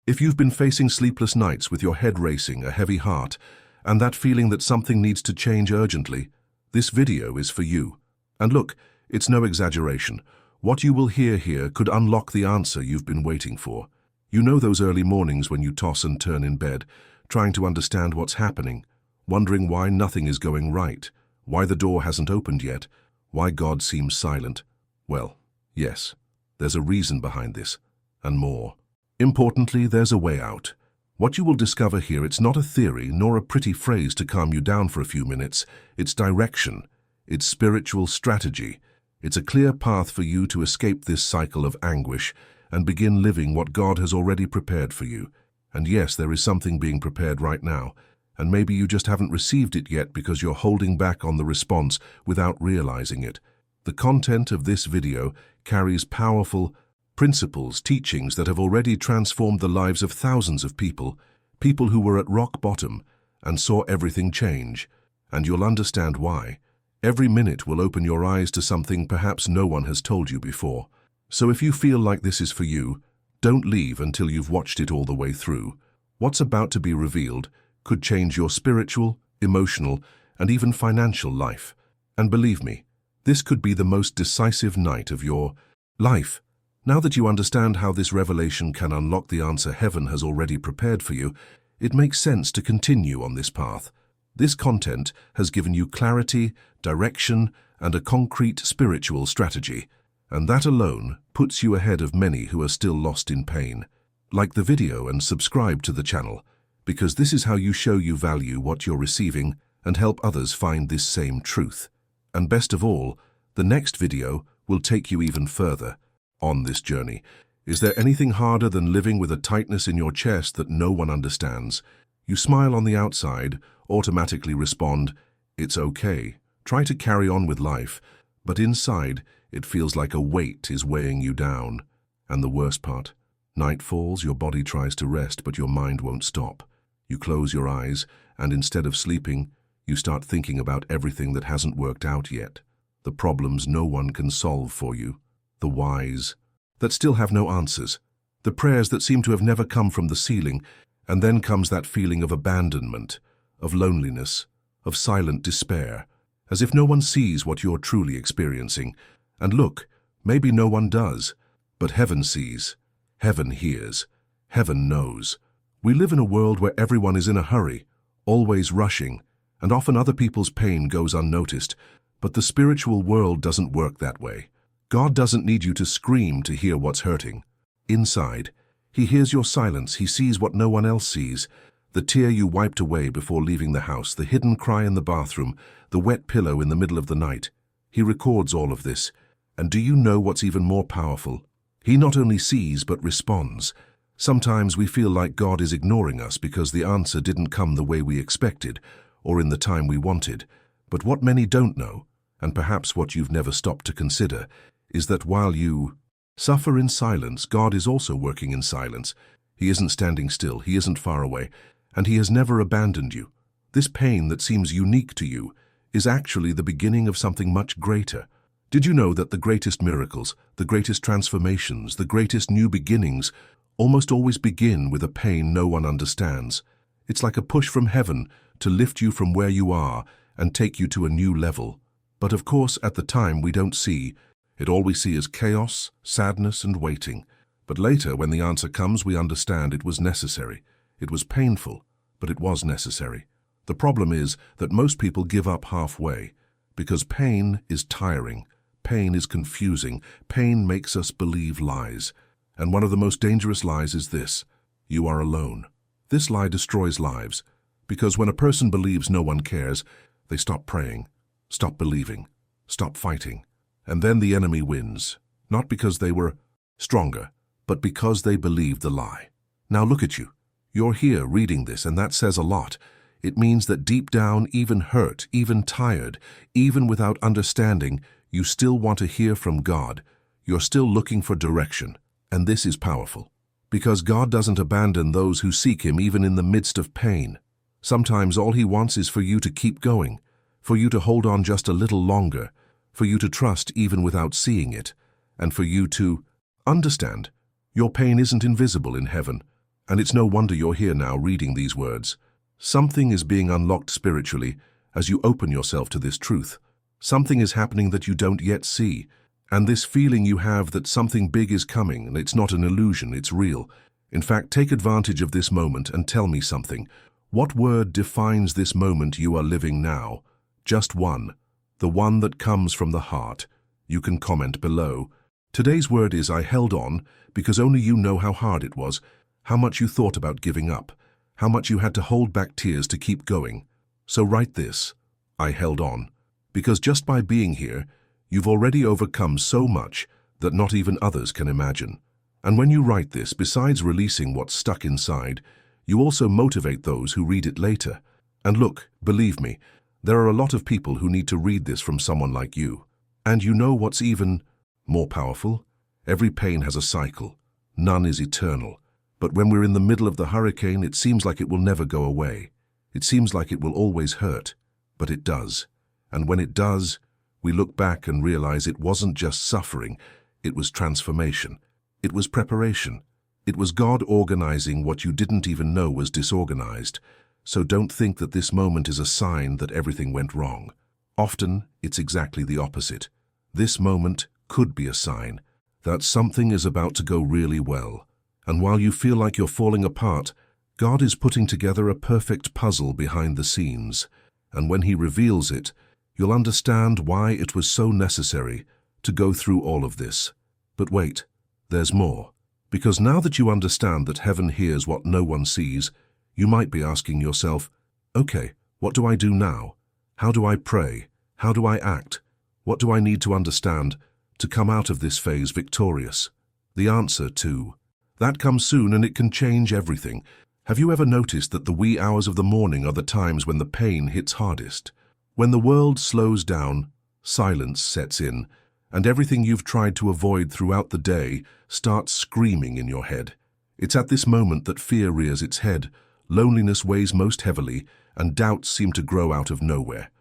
If you've been facing sleepless nights with your head racing, a heavy heart, and that feeling that something needs to change urgently, this video is for you. And look, it's no exaggeration. What you will hear here could unlock the answer you've been waiting for. You know those early mornings when you toss and turn in bed, trying to understand what's happening, wondering why nothing is going right, why the door hasn't opened yet, why God seems silent. Well, yes, there's a reason behind this, and more. Importantly, there's a way out. What you will discover here, it's not a theory nor a pretty phrase to calm you down for a few minutes. It's direction. It's spiritual strategy. It's a clear path for you to escape this cycle of anguish and begin living what God has already prepared for you. And yes, there is something being prepared right now, and maybe you just haven't received it yet because you're holding back on the response without realizing it. The content of this video carries powerful principles, teachings that have already transformed the lives of thousands of people who were at rock bottom and saw everything change. And you'll understand why. Every minute will open your eyes to something perhaps no one has told you before. So if you feel like this is for you, don't leave until you've watched it all the way through. What's about to be revealed could change your spiritual, emotional, and even financial life. And believe me, this could be the most decisive night of your life. Now that you understand how this revelation can unlock the answer heaven has already prepared for you, it makes sense to continue on this path. This content has given you clarity, direction, and a concrete spiritual strategy, and that alone puts you ahead of many who are still lost in pain. Like the video and subscribe to the channel, because this is how you show you value what you're receiving and help others find this same truth. And best of all, the next video will take you even further on this journey. Is there anything harder than living with a tightness in your chest that no one understands? You smile on the outside, automatically respond, "It's okay." Try to carry on with life, but inside, it feels like a weight is weighing you down. And the worst part, night falls, your body tries to rest, but your mind won't stop. You close your eyes, and instead of sleeping, you start thinking about everything that hasn't worked out yet, the problems no one can solve for you, the whys that still have no answers, the prayers that seem to have never come from the ceiling, and then comes that feeling of abandonment, of loneliness, of silent despair, as if no one sees what you're truly experiencing. And look, maybe no one does, but heaven sees, heaven hears, heaven knows. We live in a world where everyone is in a hurry, always rushing, and often other people's pain goes unnoticed, but the spiritual world doesn't work that way. God doesn't need you to scream to hear what's hurting. Inside, He hears your silence, He sees what no one else sees, the tear you wiped away before leaving the house, the hidden cry in the bathroom, the wet pillow in the middle of the night. He records all of this. And do you know what's even more powerful? He not only sees but responds. Sometimes we feel like God is ignoring us because the answer didn't come the way we expected or in the time we wanted. But what many don't know, and perhaps what you've never stopped to consider, is that while you suffer in silence, God is also working in silence. He isn't standing still, He isn't far away, and He has never abandoned you. This pain that seems unique to you is actually the beginning of something much greater. Did you know that the greatest miracles, the greatest transformations, the greatest new beginnings almost always begin with a pain no one understands? It's like a push from heaven to lift you from where you are and take you to a new level. But of course, at the time we don't see it. All we see is chaos, sadness, and waiting. But later, when the answer comes, we understand it was necessary. It was painful, but it was necessary. The problem is that most people give up halfway, because pain is tiring, pain is confusing, pain makes us believe lies. And one of the most dangerous lies is this: you are alone. This lie destroys lives, because when a person believes no one cares, they stop praying, stop believing, stop fighting. And then the enemy wins, not because they were stronger, but because they believed the lie. Now look at you. You're here reading this, and that says a lot. It means that deep down, even hurt, even tired, even without understanding, you still want to hear from God. You're still looking for direction. And this is powerful, because God doesn't abandon those who seek Him even in the midst of pain. Sometimes all He wants is for you to keep going, for you to hold on just a little longer, for you to trust even without seeing it, and for you to understand your pain isn't invisible in heaven, And it's no wonder you're here now reading these words. Something is being unlocked spiritually as you open yourself to this truth. Something is happening that you don't yet see. And this feeling you have that something big is coming, and it's not an illusion, it's real. In fact, take advantage of this moment and tell me something. What word defines this moment you are living now? Just one. The one that comes from the heart. You can comment below. Today's word is I held on, because only you know how hard it was, how much you thought about giving up, how much you had to hold back tears to keep going. So write this, I held on, because just by being here, you've already overcome so much that not even others can imagine. And when you write this, besides releasing what's stuck inside, you also motivate those who read it later. And look, believe me, there are a lot of people who need to read this from someone like you. And you know what's even more powerful? Every pain has a cycle. None is eternal. But when we're in the middle of the hurricane, it seems like it will never go away. It seems like it will always hurt. But it does. And when it does, we look back and realize it wasn't just suffering, it was transformation. It was preparation. It was God organizing what you didn't even know was disorganized. So don't think that this moment is a sign that everything went wrong. Often, it's exactly the opposite. This moment could be a sign that something is about to go really well. And while you feel like you're falling apart, God is putting together a perfect puzzle behind the scenes. And when He reveals it, you'll understand why it was so necessary to go through all of this. But wait, there's more. Because now that you understand that heaven hears what no one sees, you might be asking yourself, okay, what do I do now? How do I pray? How do I act? What do I need to understand to come out of this phase victorious? The answer to that comes soon, and it can change everything. Have you ever noticed that the wee hours of the morning are the times when the pain hits hardest? When the world slows down, silence sets in, and everything you've tried to avoid throughout the day starts screaming in your head. It's at this moment that fear rears its head, loneliness weighs most heavily, and doubts seem to grow out of nowhere.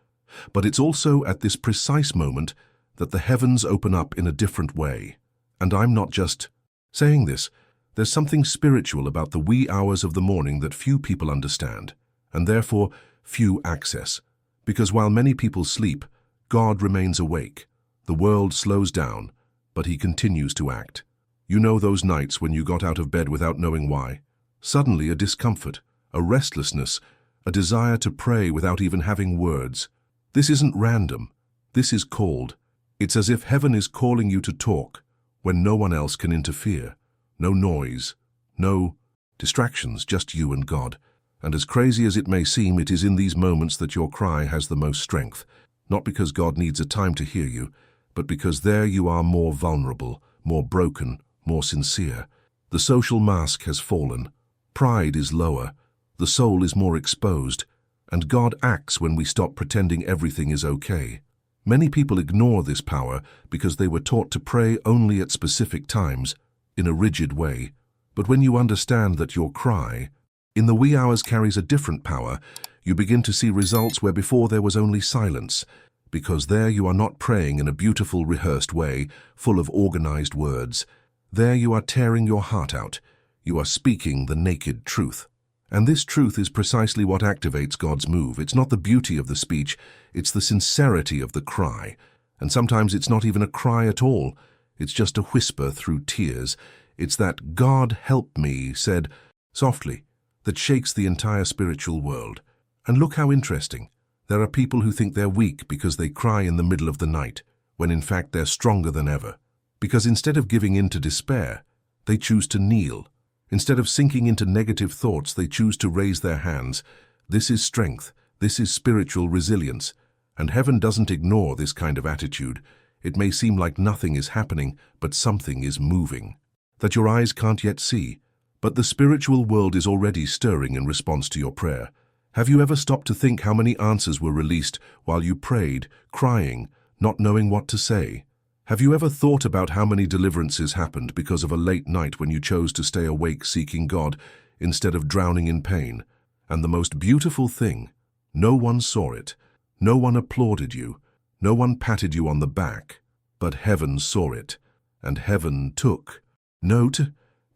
But it's also at this precise moment that the heavens open up in a different way. And I'm not just saying this. There's something spiritual about the wee hours of the morning that few people understand, and therefore few access. Because while many people sleep, God remains awake. The world slows down, but He continues to act. You know those nights when you got out of bed without knowing why? Suddenly a discomfort, a restlessness, a desire to pray without even having words. This isn't random. This is called. It's as if heaven is calling you to talk when no one else can interfere. No noise, no distractions, just you and God. And as crazy as it may seem, it is in these moments that your cry has the most strength. Not because God needs a time to hear you, but because there you are more vulnerable, more broken, more sincere. The social mask has fallen. Pride is lower. The soul is more exposed. And God acts when we stop pretending everything is okay. Many people ignore this power because they were taught to pray only at specific times, in a rigid way. But when you understand that your cry, in the wee hours, carries a different power, you begin to see results where before there was only silence, because there you are not praying in a beautiful, rehearsed way, full of organized words. There you are tearing your heart out. You are speaking the naked truth. And this truth is precisely what activates God's move. It's not the beauty of the speech, it's the sincerity of the cry. And sometimes it's not even a cry at all. It's just a whisper through tears. It's that "God help me" said softly that shakes the entire spiritual world. And look how interesting. There are people who think they're weak because they cry in the middle of the night, when in fact they're stronger than ever. Because instead of giving in to despair, they choose to kneel. Instead of sinking into negative thoughts, they choose to raise their hands. This is strength. This is spiritual resilience. And heaven doesn't ignore this kind of attitude. It may seem like nothing is happening, but something is moving that your eyes can't yet see. But the spiritual world is already stirring in response to your prayer. Have you ever stopped to think how many answers were released while you prayed, crying, not knowing what to say? Have you ever thought about how many deliverances happened because of a late night when you chose to stay awake seeking God instead of drowning in pain? And the most beautiful thing, no one saw it. No one applauded you. No one patted you on the back. But heaven saw it, and heaven took note,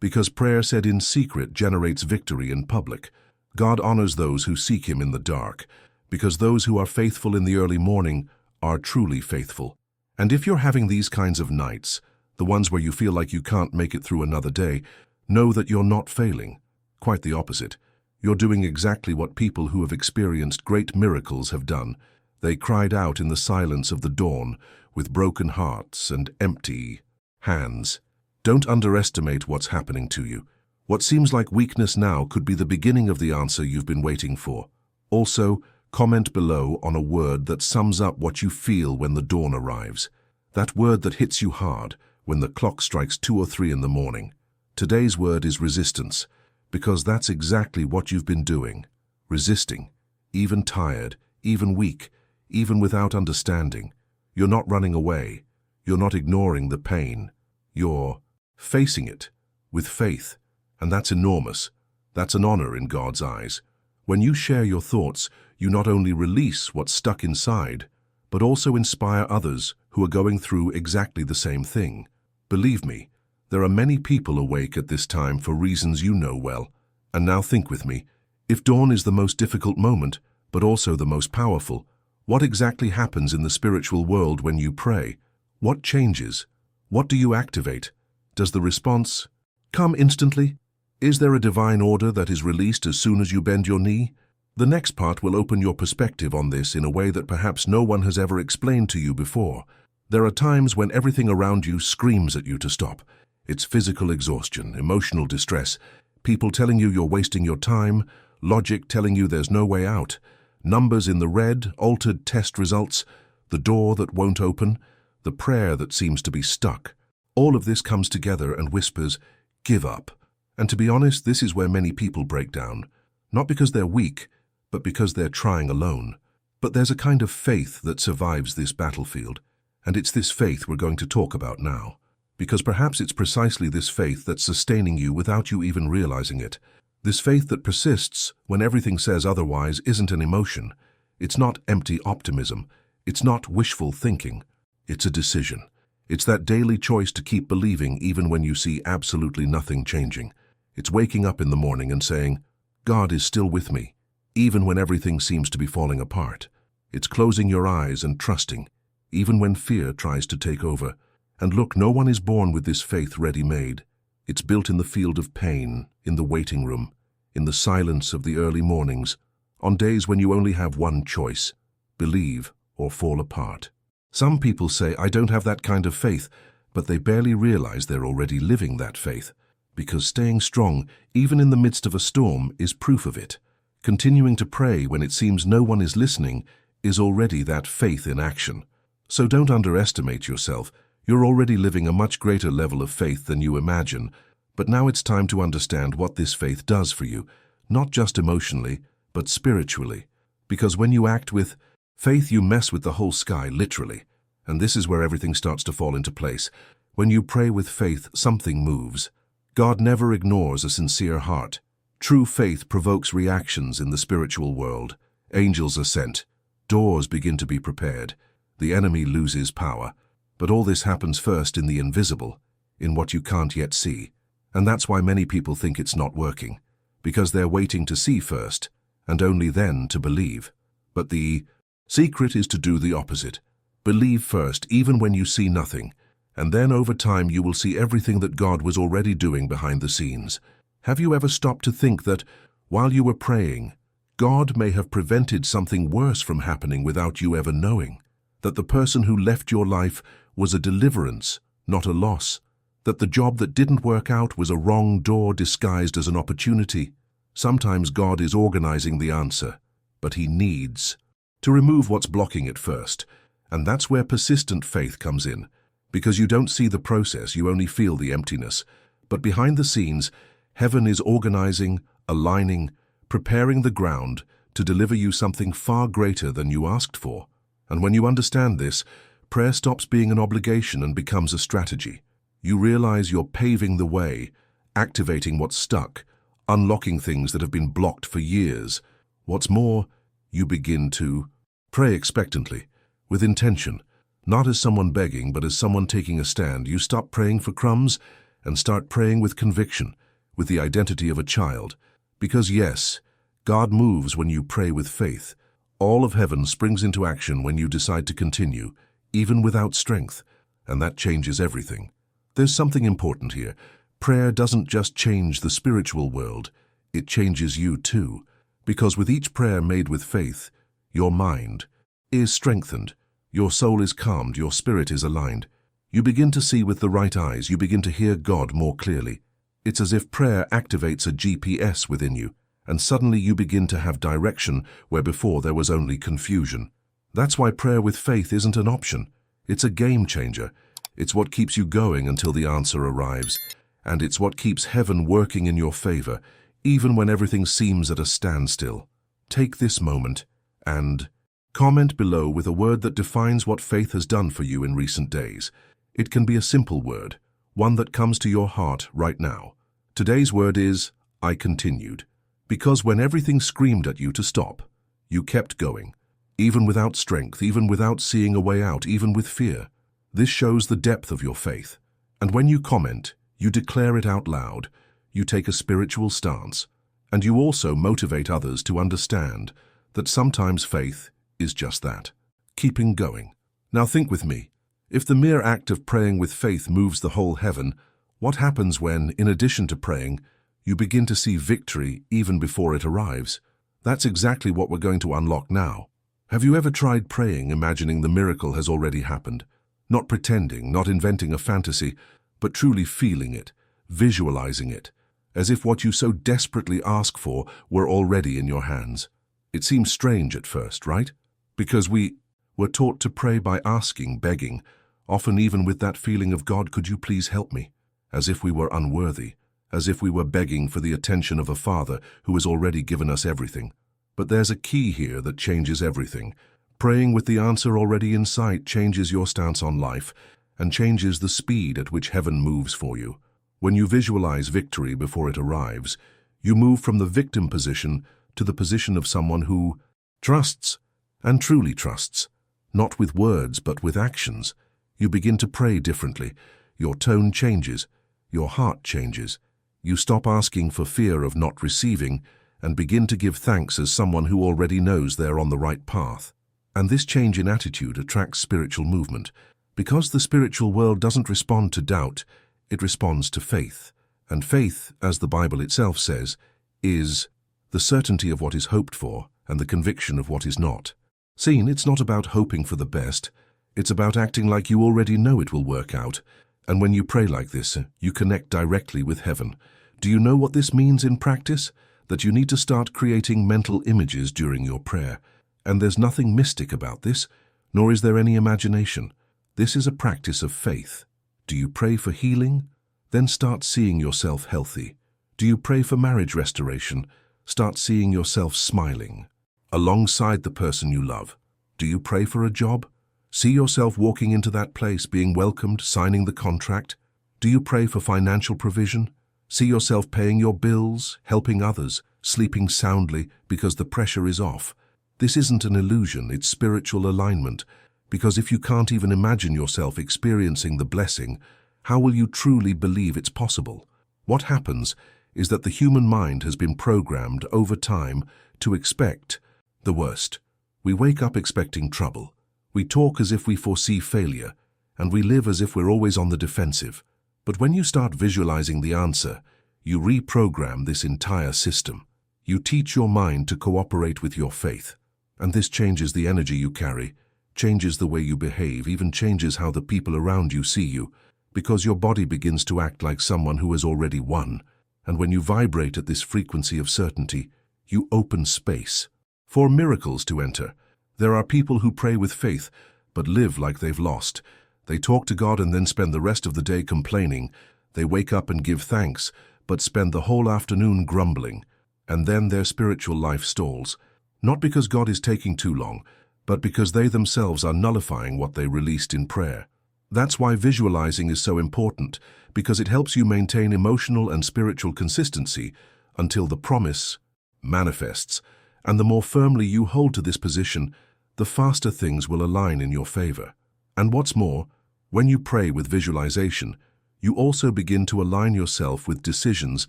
Because prayer said in secret generates victory in public. God honors those who seek Him in the dark, because those who are faithful in the early morning are truly faithful. And if you're having these kinds of nights, the ones where you feel like you can't make it through another day, know that you're not failing. Quite the opposite. You're doing exactly what people who have experienced great miracles have done. They cried out in the silence of the dawn, with broken hearts and empty hands. Don't underestimate what's happening to you. What seems like weakness now could be the beginning of the answer you've been waiting for. Also, comment below on a word that sums up what you feel when the dawn arrives. That word that hits you hard when the clock strikes 2 or 3 in the morning. Today's word is resistance, because that's exactly what you've been doing. Resisting, even tired, even weak, even without understanding. You're not running away. You're not ignoring the pain. You're facing it with faith, and that's enormous. That's an honor in God's eyes. When you share your thoughts, you not only release what's stuck inside, but also inspire others who are going through exactly the same thing. Believe me, there are many people awake at this time for reasons you know well. And now think with me, if dawn is the most difficult moment, but also the most powerful, what exactly happens in the spiritual world when you pray? What changes? What do you activate? Does the response come instantly? Is there a divine order that is released as soon as you bend your knee? The next part will open your perspective on this in a way that perhaps no one has ever explained to you before. There are times when everything around you screams at you to stop. It's physical exhaustion, emotional distress, people telling you you're wasting your time, logic telling you there's no way out, numbers in the red, altered test results, the door that won't open, the prayer that seems to be stuck. All of this comes together and whispers, give up. And to be honest, this is where many people break down. Not because they're weak, but because they're trying alone. But there's a kind of faith that survives this battlefield. And it's this faith we're going to talk about now. Because perhaps it's precisely this faith that's sustaining you without you even realizing it. This faith that persists when everything says otherwise isn't an emotion. It's not empty optimism. It's not wishful thinking. It's a decision. It's that daily choice to keep believing even when you see absolutely nothing changing. It's waking up in the morning and saying, God is still with me, even when everything seems to be falling apart. It's closing your eyes and trusting, even when fear tries to take over. And look, no one is born with this faith ready-made. It's built in the field of pain, in the waiting room, in the silence of the early mornings, on days when you only have one choice, believe or fall apart. Some people say, I don't have that kind of faith, but they barely realize they're already living that faith, because staying strong, even in the midst of a storm, is proof of it. Continuing to pray when it seems no one is listening is already that faith in action. So don't underestimate yourself. You're already living a much greater level of faith than you imagine, but now it's time to understand what this faith does for you, not just emotionally, but spiritually. Because when you act with faith, you mess with the whole sky, literally. And this is where everything starts to fall into place. When you pray with faith, something moves. God never ignores a sincere heart. True faith provokes reactions in the spiritual world. Angels are sent. Doors begin to be prepared. The enemy loses power. But all this happens first in the invisible, in what you can't yet see. And that's why many people think it's not working, because they're waiting to see first, and only then to believe. But the secret is to do the opposite. Believe first, even when you see nothing, and then over time you will see everything that God was already doing behind the scenes. Have you ever stopped to think that, while you were praying, God may have prevented something worse from happening without you ever knowing? That the person who left your life was a deliverance, not a loss. That the job that didn't work out was a wrong door disguised as an opportunity. Sometimes God is organizing the answer, but He needs to remove what's blocking it first. And that's where persistent faith comes in. Because you don't see the process, you only feel the emptiness. But behind the scenes, heaven is organizing, aligning, preparing the ground to deliver you something far greater than you asked for. And when you understand this, prayer stops being an obligation and becomes a strategy. You realize you're paving the way, activating what's stuck, unlocking things that have been blocked for years. What's more, you begin to pray expectantly, with intention, not as someone begging, but as someone taking a stand. You stop praying for crumbs and start praying with conviction, with the identity of a child. Because yes, God moves when you pray with faith. All of heaven springs into action when you decide to continue, even without strength, and that changes everything. There's something important here. Prayer doesn't just change the spiritual world, it changes you too. Because with each prayer made with faith, your mind is strengthened, your soul is calmed, your spirit is aligned. You begin to see with the right eyes, you begin to hear God more clearly. It's as if prayer activates a GPS within you, and suddenly you begin to have direction where before there was only confusion. That's why prayer with faith isn't an option. It's a game changer. It's what keeps you going until the answer arrives, and it's what keeps heaven working in your favor, even when everything seems at a standstill. Take this moment and comment below with a word that defines what faith has done for you in recent days. It can be a simple word, one that comes to your heart right now. Today's word is, I continued. Because when everything screamed at you to stop, you kept going. Even without strength, even without seeing a way out, even with fear. This shows the depth of your faith. And when you comment, you declare it out loud, you take a spiritual stance, and you also motivate others to understand that sometimes faith is just that, keeping going. Now think with me, if the mere act of praying with faith moves the whole heaven, what happens when, in addition to praying, you begin to see victory even before it arrives? That's exactly what we're going to unlock now. Have you ever tried praying imagining the miracle has already happened? Not pretending, not inventing a fantasy, but truly feeling it, visualizing it, as if what you so desperately ask for were already in your hands. It seems strange at first, right? Because we were taught to pray by asking, begging, often even with that feeling of God, could you please help me? As if we were unworthy, as if we were begging for the attention of a Father who has already given us everything. But there's a key here that changes everything. Praying with the answer already in sight changes your stance on life and changes the speed at which heaven moves for you. When you visualize victory before it arrives, you move from the victim position to the position of someone who trusts, and truly trusts, not with words but with actions. You begin to pray differently. Your tone changes. Your heart changes. You stop asking for fear of not receiving and begin to give thanks as someone who already knows they're on the right path. And this change in attitude attracts spiritual movement. Because the spiritual world doesn't respond to doubt, it responds to faith. And faith, as the Bible itself says, is the certainty of what is hoped for and the conviction of what is not. Seen, it's not about hoping for the best. It's about acting like you already know it will work out. And when you pray like this, you connect directly with heaven. Do you know what this means in practice? That you need to start creating mental images during your prayer. And there's nothing mystic about this, nor is there any imagination. This is a practice of faith. Do you pray for healing? Then start seeing yourself healthy. Do you pray for marriage restoration? Start seeing yourself smiling alongside the person you love. Do you pray for a job? See yourself walking into that place, being welcomed, signing the contract. Do you pray for financial provision? See yourself paying your bills, helping others, sleeping soundly because the pressure is off. This isn't an illusion, it's spiritual alignment. Because if you can't even imagine yourself experiencing the blessing, how will you truly believe it's possible? What happens is that the human mind has been programmed over time to expect the worst. We wake up expecting trouble. We talk as if we foresee failure, and we live as if we're always on the defensive. But when you start visualizing the answer, you reprogram this entire system. You teach your mind to cooperate with your faith. And this changes the energy you carry, changes the way you behave, even changes how the people around you see you, because your body begins to act like someone who has already won. And when you vibrate at this frequency of certainty, you open space for miracles to enter. There are people who pray with faith, but live like they've lost. They talk to God and then spend the rest of the day complaining. They wake up and give thanks, but spend the whole afternoon grumbling. And then their spiritual life stalls. Not because God is taking too long, but because they themselves are nullifying what they released in prayer. That's why visualizing is so important, because it helps you maintain emotional and spiritual consistency until the promise manifests. And the more firmly you hold to this position, the faster things will align in your favor. And what's more, when you pray with visualization, you also begin to align yourself with decisions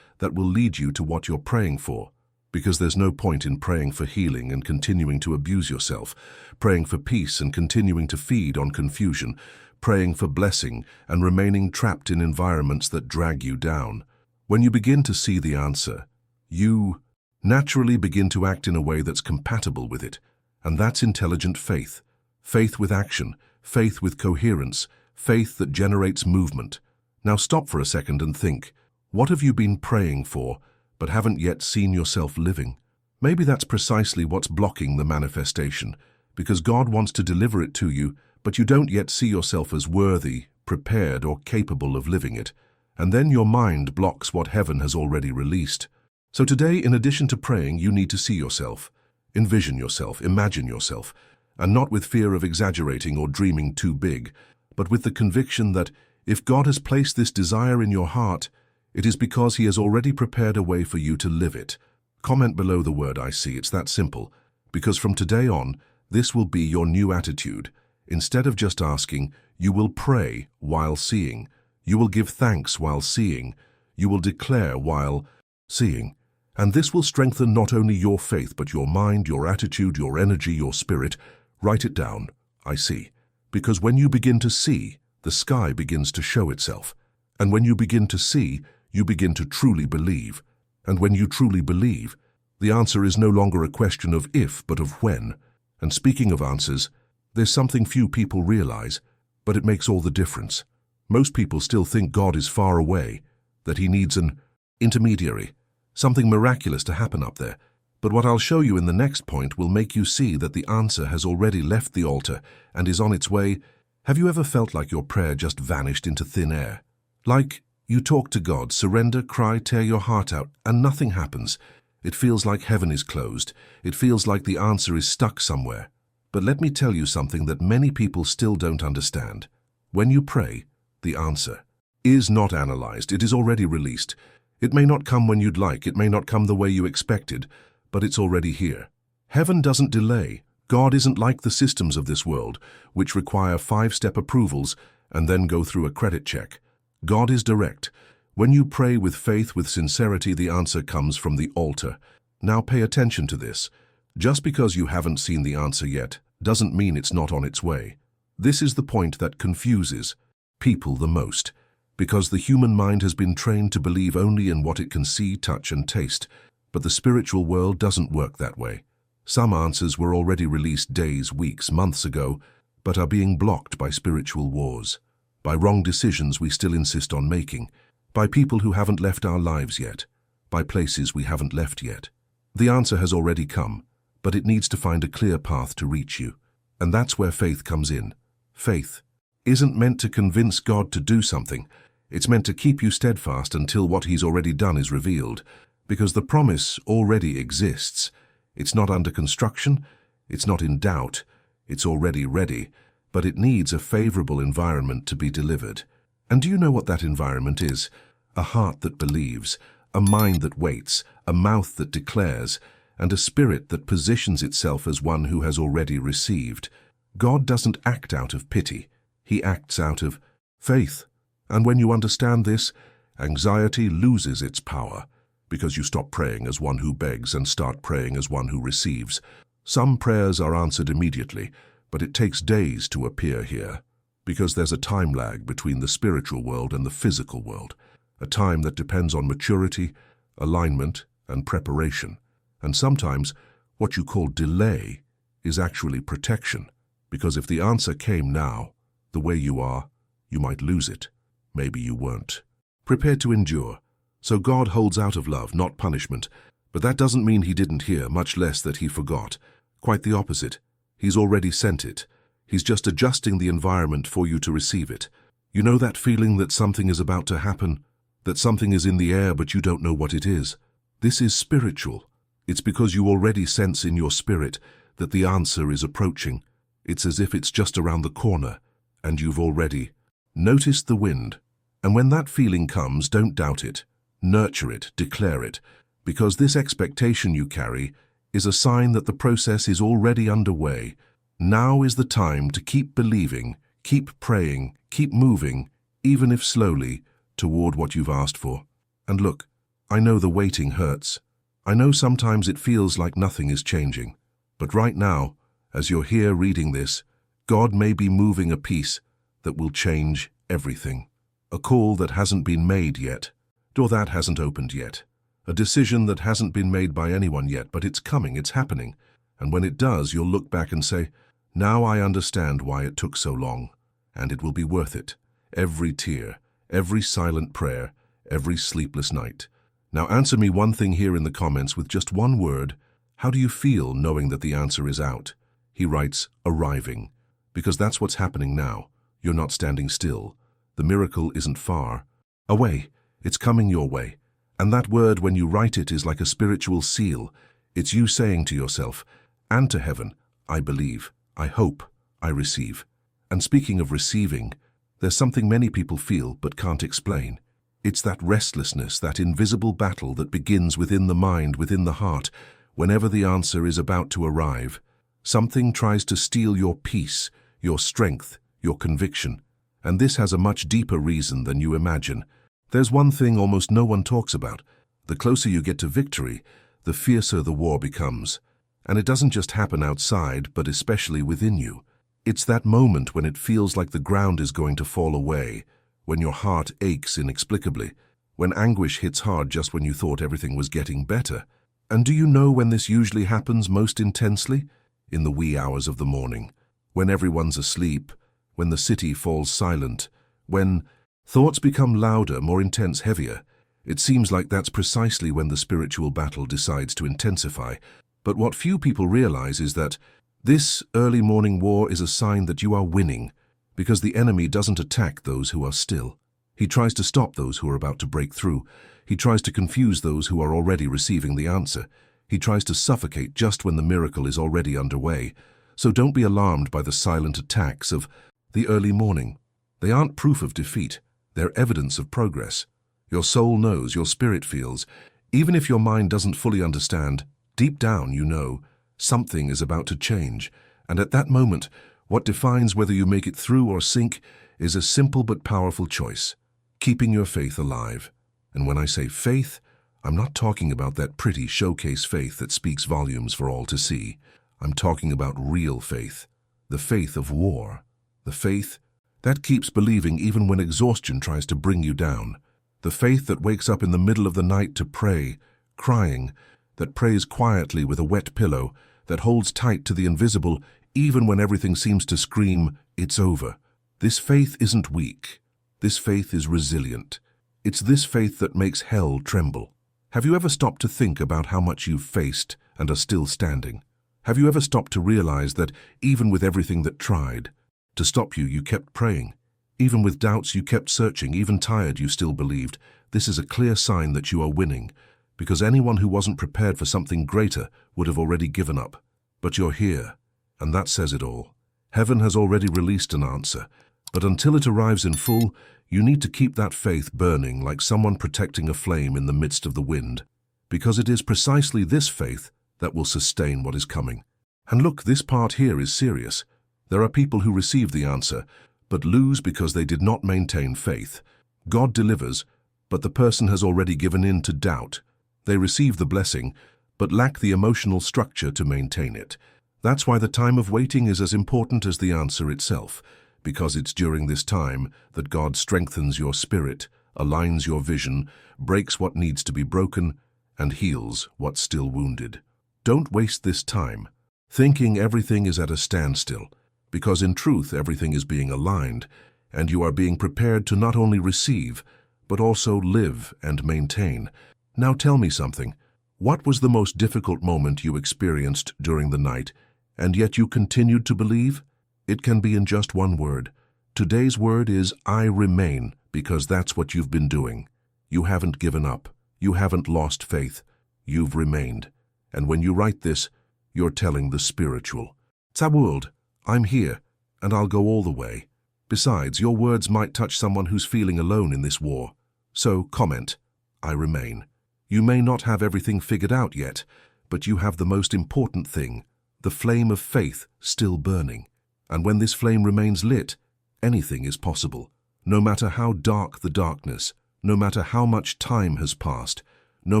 that will lead you to what you're praying for. Because there's no point in praying for healing and continuing to abuse yourself, praying for peace and continuing to feed on confusion, praying for blessing and remaining trapped in environments that drag you down. When you begin to see the answer, you naturally begin to act in a way that's compatible with it. And that's intelligent faith. Faith with action, faith with coherence, faith that generates movement. Now stop for a second and think, what have you been praying for but haven't yet seen yourself living? Maybe that's precisely what's blocking the manifestation, because God wants to deliver it to you, but you don't yet see yourself as worthy, prepared, or capable of living it. And then your mind blocks what heaven has already released. So today, in addition to praying, you need to see yourself, envision yourself, imagine yourself, and not with fear of exaggerating or dreaming too big, but with the conviction that if God has placed this desire in your heart, it is because He has already prepared a way for you to live it. Comment below the word "I see." It's that simple, because from today on, this will be your new attitude. Instead of just asking, you will pray while seeing. You will give thanks while seeing. You will declare while seeing. And this will strengthen not only your faith, but your mind, your attitude, your energy, your spirit. Write it down. I see. Because when you begin to see, the sky begins to show itself. And when you begin to see, you begin to truly believe. And when you truly believe, the answer is no longer a question of if, but of when. And speaking of answers, there's something few people realize, but it makes all the difference. Most people still think God is far away, that He needs an intermediary, something miraculous to happen up there. But what I'll show you in the next point will make you see that the answer has already left the altar and is on its way. Have you ever felt like your prayer just vanished into thin air? Like you talk to God, surrender, cry, tear your heart out, and nothing happens. It feels like heaven is closed. It feels like the answer is stuck somewhere. But let me tell you something that many people still don't understand. When you pray, the answer is not analyzed. It is already released. It may not come when you'd like. It may not come the way you expected, but it's already here. Heaven doesn't delay. God isn't like the systems of this world, which require 5-step approvals and then go through a credit check. God is direct. When you pray with faith, with sincerity, the answer comes from the altar. Now pay attention to this. Just because you haven't seen the answer yet doesn't mean it's not on its way. This is the point that confuses people the most, because the human mind has been trained to believe only in what it can see, touch, and taste. But the spiritual world doesn't work that way. Some answers were already released days, weeks, months ago, but are being blocked by spiritual wars, by wrong decisions we still insist on making, by people who haven't left our lives yet, by places we haven't left yet. The answer has already come, but it needs to find a clear path to reach you. And that's where faith comes in. Faith isn't meant to convince God to do something. It's meant to keep you steadfast until what He's already done is revealed, because the promise already exists. It's not under construction, it's not in doubt, it's already ready, but it needs a favorable environment to be delivered. And do you know what that environment is? A heart that believes, a mind that waits, a mouth that declares, and a spirit that positions itself as one who has already received. God doesn't act out of pity, He acts out of faith. And when you understand this, anxiety loses its power, because you stop praying as one who begs and start praying as one who receives. Some prayers are answered immediately, but it takes days to appear here, because there's a time lag between the spiritual world and the physical world, a time that depends on maturity, alignment, and preparation. And sometimes, what you call delay is actually protection, because if the answer came now, the way you are, you might lose it. Maybe you won't. Prepare to endure. So God holds out of love, not punishment. But that doesn't mean He didn't hear, much less that He forgot. Quite the opposite. He's already sent it. He's just adjusting the environment for you to receive it. You know that feeling that something is about to happen, that something is in the air but you don't know what it is? This is spiritual. It's because you already sense in your spirit that the answer is approaching. It's as if it's just around the corner, and you've already noticed the wind. And when that feeling comes, don't doubt it. Nurture it, declare it, because this expectation you carry is a sign that the process is already underway. Now is the time to keep believing, keep praying, keep moving, even if slowly, toward what you've asked for. And look, I know the waiting hurts. I know sometimes it feels like nothing is changing. But right now, as you're here reading this, God may be moving a piece that will change everything. A call that hasn't been made yet, door that hasn't opened yet. A decision that hasn't been made by anyone yet, but it's coming, it's happening. And when it does, you'll look back and say, now I understand why it took so long. And it will be worth it. Every tear, every silent prayer, every sleepless night. Now answer me one thing here in the comments with just one word. How do you feel knowing that the answer is out? He writes, arriving. Because that's what's happening now. You're not standing still. The miracle isn't far away. It's coming your way. And that word, when you write it, is like a spiritual seal. It's you saying to yourself and to heaven, I believe, I hope, I receive. And speaking of receiving, there's something many people feel but can't explain. It's that restlessness, that invisible battle that begins within the mind, within the heart, whenever the answer is about to arrive. Something tries to steal your peace, your strength, your conviction. And this has a much deeper reason than you imagine. There's one thing almost no one talks about. The closer you get to victory, the fiercer the war becomes. And it doesn't just happen outside, but especially within you. It's that moment when it feels like the ground is going to fall away, when your heart aches inexplicably, when anguish hits hard just when you thought everything was getting better. And do you know when this usually happens most intensely? In the wee hours of the morning, when everyone's asleep, when the city falls silent, when thoughts become louder, more intense, heavier. It seems like that's precisely when the spiritual battle decides to intensify. But what few people realize is that this early morning war is a sign that you are winning, because the enemy doesn't attack those who are still. He tries to stop those who are about to break through. He tries to confuse those who are already receiving the answer. He tries to suffocate just when the miracle is already underway. So don't be alarmed by the silent attacks of the early morning. They aren't proof of defeat. They're evidence of progress. Your soul knows, your spirit feels. Even if your mind doesn't fully understand, deep down you know something is about to change. And at that moment, what defines whether you make it through or sink is a simple but powerful choice: keeping your faith alive. And when I say faith, I'm not talking about that pretty showcase faith that speaks volumes for all to see. I'm talking about real faith, the faith of war, the faith that keeps believing even when exhaustion tries to bring you down, the faith that wakes up in the middle of the night to pray, crying, that prays quietly with a wet pillow, that holds tight to the invisible even when everything seems to scream, it's over. This faith isn't weak. This faith is resilient. It's this faith that makes hell tremble. Have you ever stopped to think about how much you've faced and are still standing? Have you ever stopped to realize that even with everything that tried to stop you, you kept praying? Even with doubts, you kept searching. Even tired, you still believed. This is a clear sign that you are winning, because anyone who wasn't prepared for something greater would have already given up. But you're here, and that says it all. Heaven has already released an answer, but until it arrives in full, you need to keep that faith burning like someone protecting a flame in the midst of the wind, because it is precisely this faith that will sustain what is coming. And look, this part here is serious. There are people who receive the answer, but lose because they did not maintain faith. God delivers, but the person has already given in to doubt. They receive the blessing, but lack the emotional structure to maintain it. That's why the time of waiting is as important as the answer itself, because it's during this time that God strengthens your spirit, aligns your vision, breaks what needs to be broken, and heals what's still wounded. Don't waste this time thinking everything is at a standstill, because in truth everything is being aligned, and you are being prepared to not only receive, but also live and maintain. Now tell me something. What was the most difficult moment you experienced during the night, and yet you continued to believe? It can be in just one word. Today's word is I remain, because that's what you've been doing. You haven't given up. You haven't lost faith. You've remained. And when you write this, you're telling the spiritual, Tabworld, I'm here, and I'll go all the way. Besides, your words might touch someone who's feeling alone in this war. So comment, I remain. You may not have everything figured out yet, but you have the most important thing, the flame of faith still burning. And when this flame remains lit, anything is possible. No matter how dark the darkness, no matter how much time has passed, no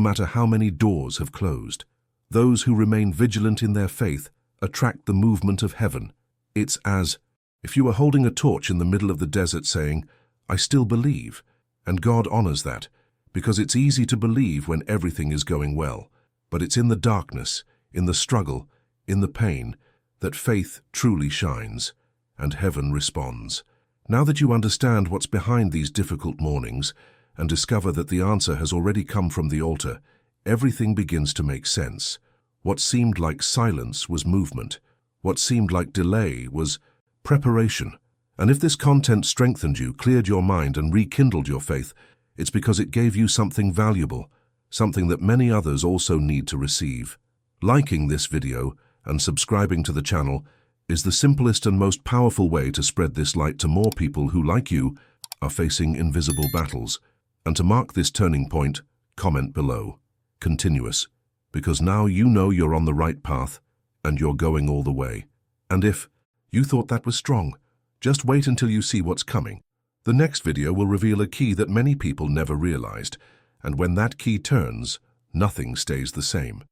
matter how many doors have closed. Those who remain vigilant in their faith attract the movement of heaven. It's as if you were holding a torch in the middle of the desert saying, "I still believe," and God honors that, because it's easy to believe when everything is going well. But it's in the darkness, in the struggle, in the pain, that faith truly shines, and heaven responds. Now that you understand what's behind these difficult mornings, and discover that the answer has already come from the altar, everything begins to make sense. What seemed like silence was movement. What seemed like delay was preparation. And if this content strengthened you, cleared your mind, and rekindled your faith, it's because it gave you something valuable, something that many others also need to receive. Liking this video and subscribing to the channel is the simplest and most powerful way to spread this light to more people who, like you, are facing invisible battles. And to mark this turning point, comment below, continuous, because now you know you're on the right path and you're going all the way. And if you thought that was strong, just wait until you see what's coming. The next video will reveal a key that many people never realized, and when that key turns, nothing stays the same.